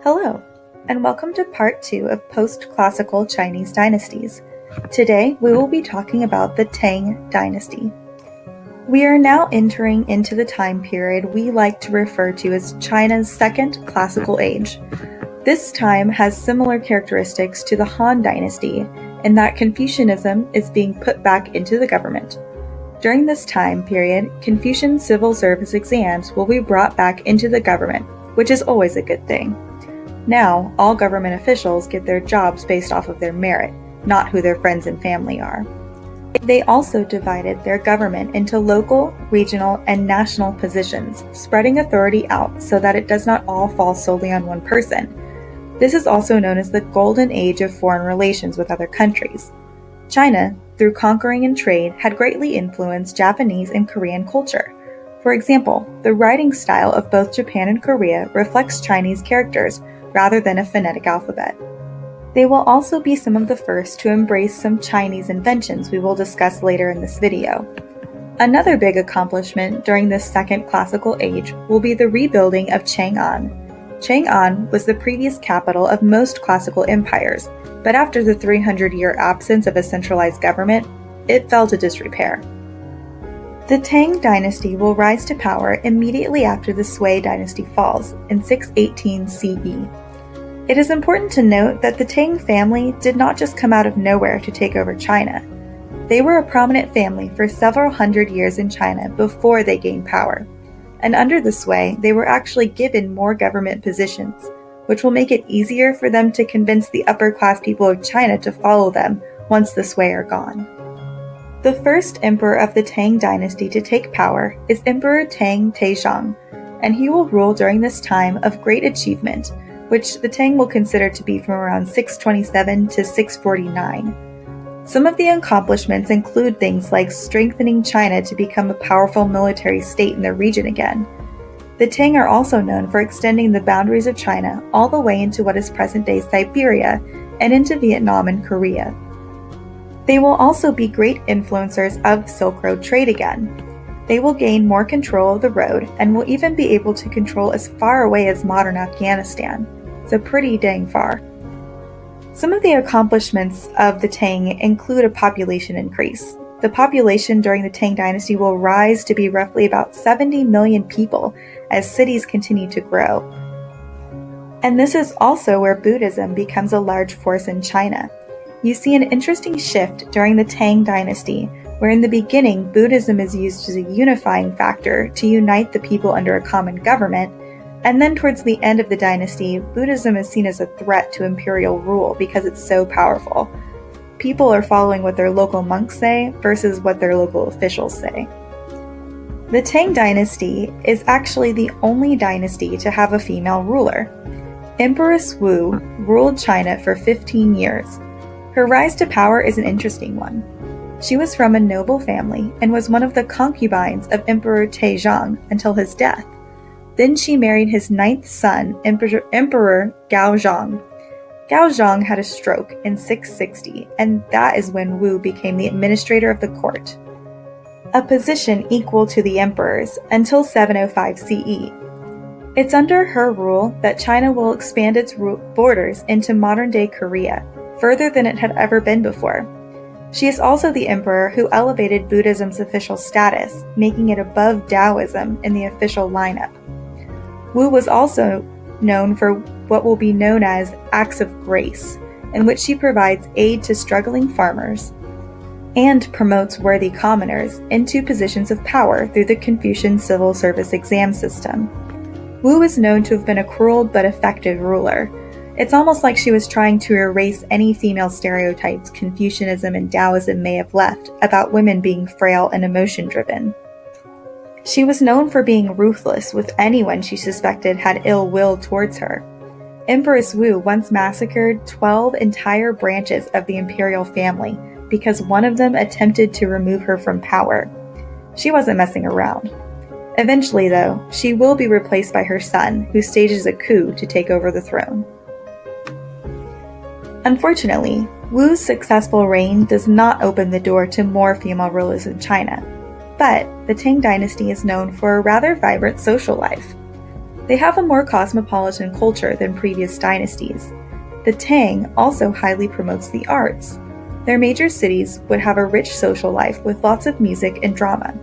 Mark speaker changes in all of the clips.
Speaker 1: Hello, and welcome to part 2 of post-classical Chinese dynasties. Today, we will be talking about the Tang Dynasty. We are now entering into the time period we like to refer to as China's second classical age. This time has similar characteristics to the Han Dynasty in that Confucianism is being put back into the government. During this time period, Confucian civil service exams will be brought back into the government, which is always a good thing. Now, all government officials get their jobs based off of their merit, not who their friends and family are. They also divided their government into local, regional, and national positions, spreading authority out so that it does not all fall solely on one person. This is also known as the Golden Age of foreign relations with other countries. China, through conquering and trade, had greatly influenced Japanese and Korean culture. For example, the writing style of both Japan and Korea reflects Chinese characters, rather than a phonetic alphabet. They will also be some of the first to embrace some Chinese inventions we will discuss later in this video. Another big accomplishment during this second classical age will be the rebuilding of Chang'an. Chang'an was the previous capital of most classical empires, but after the 300-year absence of a centralized government, it fell to disrepair. The Tang Dynasty will rise to power immediately after the Sui Dynasty falls in 618 CE. It is important to note that the Tang family did not just come out of nowhere to take over China. They were a prominent family for several hundred years in China before they gained power. And under the Sui, they were actually given more government positions, which will make it easier for them to convince the upper-class people of China to follow them once the Sui are gone. The first emperor of the Tang Dynasty to take power is Emperor Tang Taizong, and he will rule during this time of great achievement, which the Tang will consider to be from around 627 to 649. Some of the accomplishments include things like strengthening China to become a powerful military state in the region again. The Tang are also known for extending the boundaries of China all the way into what is present-day Siberia and into Vietnam and Korea. They will also be great influencers of Silk Road trade again. They will gain more control of the road and will even be able to control as far away as modern Afghanistan. So pretty dang far. Some of the accomplishments of the Tang include a population increase. The population during the Tang Dynasty will rise to be roughly about 70 million people as cities continue to grow. And this is also where Buddhism becomes a large force in China. You see an interesting shift during the Tang Dynasty, where in the beginning Buddhism is used as a unifying factor to unite the people under a common government, and then towards the end of the dynasty, Buddhism is seen as a threat to imperial rule because it's so powerful. People are following what their local monks say versus what their local officials say. The Tang Dynasty is actually the only dynasty to have a female ruler. Empress Wu ruled China for 15 years. Her rise to power is an interesting one. She was from a noble family and was one of the concubines of Emperor Taizong until his death. Then she married his 9th son, Emperor Gaozong. Gaozong had a stroke in 660, and that is when Wu became the administrator of the court, a position equal to the emperor's until 705 CE. It's under her rule that China will expand its borders into modern-day Korea, further than it had ever been before. She is also the emperor who elevated Buddhism's official status, making it above Taoism in the official lineup. Wu was also known for what will be known as acts of grace, in which she provides aid to struggling farmers and promotes worthy commoners into positions of power through the Confucian civil service exam system. Wu is known to have been a cruel but effective ruler. It's almost like she was trying to erase any female stereotypes Confucianism and Taoism may have left about women being frail and emotion-driven. She was known for being ruthless with anyone she suspected had ill will towards her. Empress Wu once massacred 12 entire branches of the imperial family because one of them attempted to remove her from power. She wasn't messing around. Eventually, though, she will be replaced by her son, who stages a coup to take over the throne. Unfortunately, Wu's successful reign does not open the door to more female rulers in China, but the Tang Dynasty is known for a rather vibrant social life. They have a more cosmopolitan culture than previous dynasties. The Tang also highly promotes the arts. Their major cities would have a rich social life with lots of music and drama.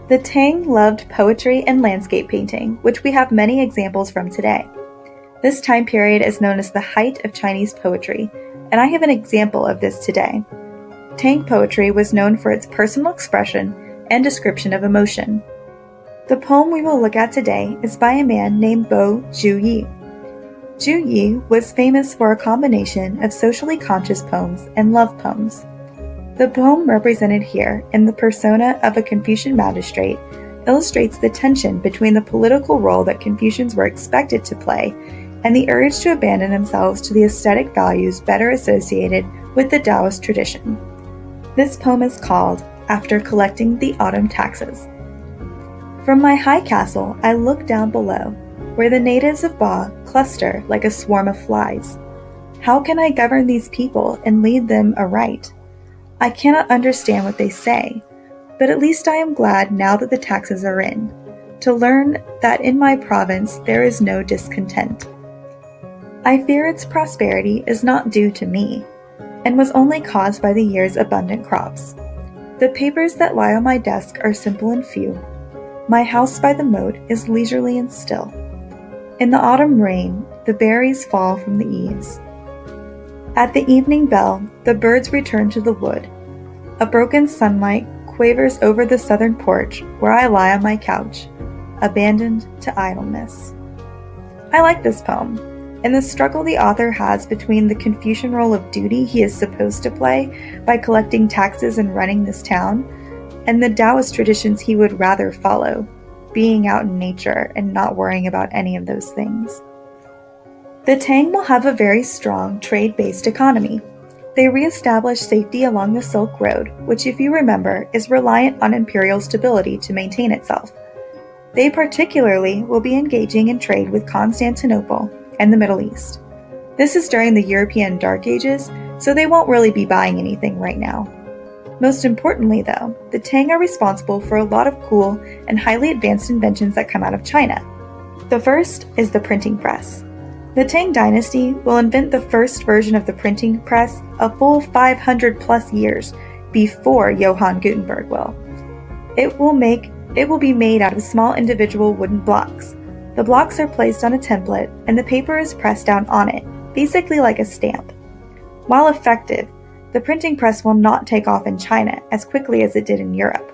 Speaker 1: The Tang loved poetry and landscape painting, which we have many examples from today. This time period is known as the height of Chinese poetry, and I have an example of this today. Tang poetry was known for its personal expression and description of emotion. The poem we will look at today is by a man named Bo Juyi. Juyi was famous for a combination of socially conscious poems and love poems. The poem represented here in the persona of a Confucian magistrate illustrates the tension between the political role that Confucians were expected to play and the urge to abandon themselves to the aesthetic values better associated with the Taoist tradition. This poem is called After Collecting the Autumn Taxes. From my high castle, I look down below, where the natives of Ba cluster like a swarm of flies. How can I govern these people and lead them aright? I cannot understand what they say, but at least I am glad now that the taxes are in, to learn that in my province there is no discontent. I fear its prosperity is not due to me, and was only caused by the year's abundant crops. The papers that lie on my desk are simple and few. My house by the moat is leisurely and still. In the autumn rain, the berries fall from the eaves. At the evening bell, the birds return to the wood. A broken sunlight quavers over the southern porch where I lie on my couch, abandoned to idleness. I like this poem, and the struggle the author has between the Confucian role of duty he is supposed to play by collecting taxes and running this town, and the Taoist traditions he would rather follow, being out in nature and not worrying about any of those things. The Tang will have a very strong trade-based economy. They re-establish safety along the Silk Road, which, if you remember, is reliant on imperial stability to maintain itself. They particularly will be engaging in trade with Constantinople and the Middle East. This is during the European Dark Ages, so they won't really be buying anything right now. Most importantly, though, the Tang are responsible for a lot of cool and highly advanced inventions that come out of China. The first is the printing press. The Tang Dynasty will invent the first version of the printing press a full 500 plus years before Johann Gutenberg will. It will be made out of small individual wooden blocks. The blocks are placed on a template and the paper is pressed down on it, basically like a stamp. While effective, the printing press will not take off in China as quickly as it did in Europe,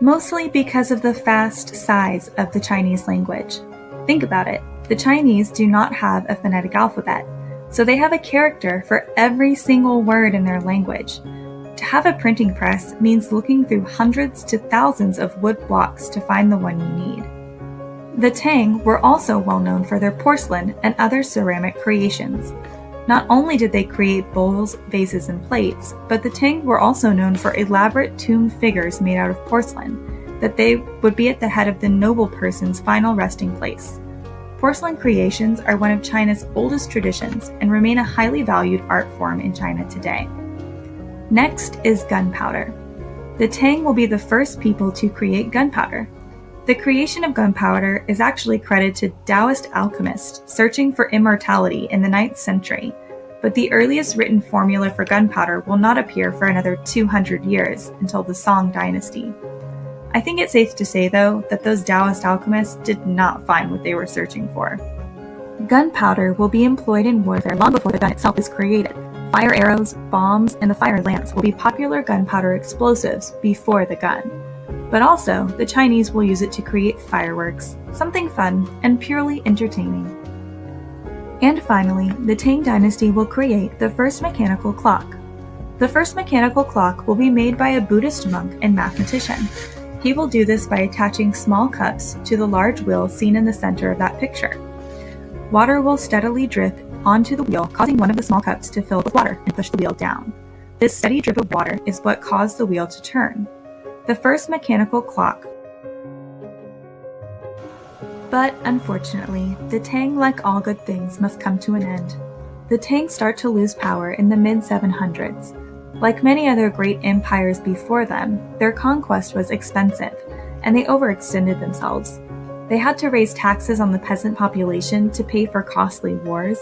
Speaker 1: mostly because of the fast size of the Chinese language. Think about it, the Chinese do not have a phonetic alphabet, so they have a character for every single word in their language. To have a printing press means looking through hundreds to thousands of wood blocks to find the one you need. The Tang were also well known for their porcelain and other ceramic creations. Not only did they create bowls, vases, and plates, but the Tang were also known for elaborate tomb figures made out of porcelain, that they would be at the head of the noble person's final resting place. Porcelain creations are one of China's oldest traditions and remain a highly valued art form in China today. Next is gunpowder. The Tang will be the first people to create gunpowder. The creation of gunpowder is actually credited to Taoist alchemists searching for immortality in the 9th century, but the earliest written formula for gunpowder will not appear for another 200 years until the Tang Dynasty. I think it's safe to say, though, that those Taoist alchemists did not find what they were searching for. Gunpowder will be employed in warfare long before the gun itself is created. Fire arrows, bombs, and the fire lance will be popular gunpowder explosives before the gun. But also, the Chinese will use it to create fireworks, something fun and purely entertaining. And finally, the Tang Dynasty will create the first mechanical clock. The first mechanical clock will be made by a Buddhist monk and mathematician. He will do this by attaching small cups to the large wheel seen in the center of that picture. Water will steadily drip onto the wheel, causing one of the small cups to fill with water and push the wheel down. This steady drip of water is what caused the wheel to turn. The first mechanical clock. But unfortunately, the Tang, like all good things, must come to an end. The Tang start to lose power in the mid-700s. Like many other great empires before them, their conquest was expensive, and they overextended themselves. They had to raise taxes on the peasant population to pay for costly wars,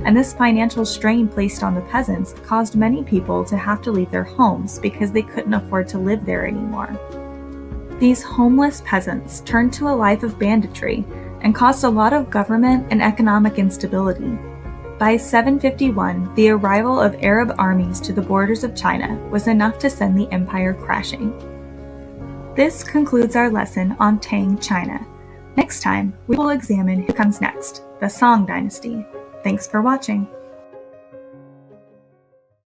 Speaker 1: and this financial strain placed on the peasants caused many people to have to leave their homes because they couldn't afford to live there anymore. These homeless peasants turned to a life of banditry and caused a lot of government and economic instability. By 751, the arrival of Arab armies to the borders of China was enough to send the empire crashing. This concludes our lesson on Tang China. Next time, we will examine who comes next, the Song Dynasty. Thanks for watching.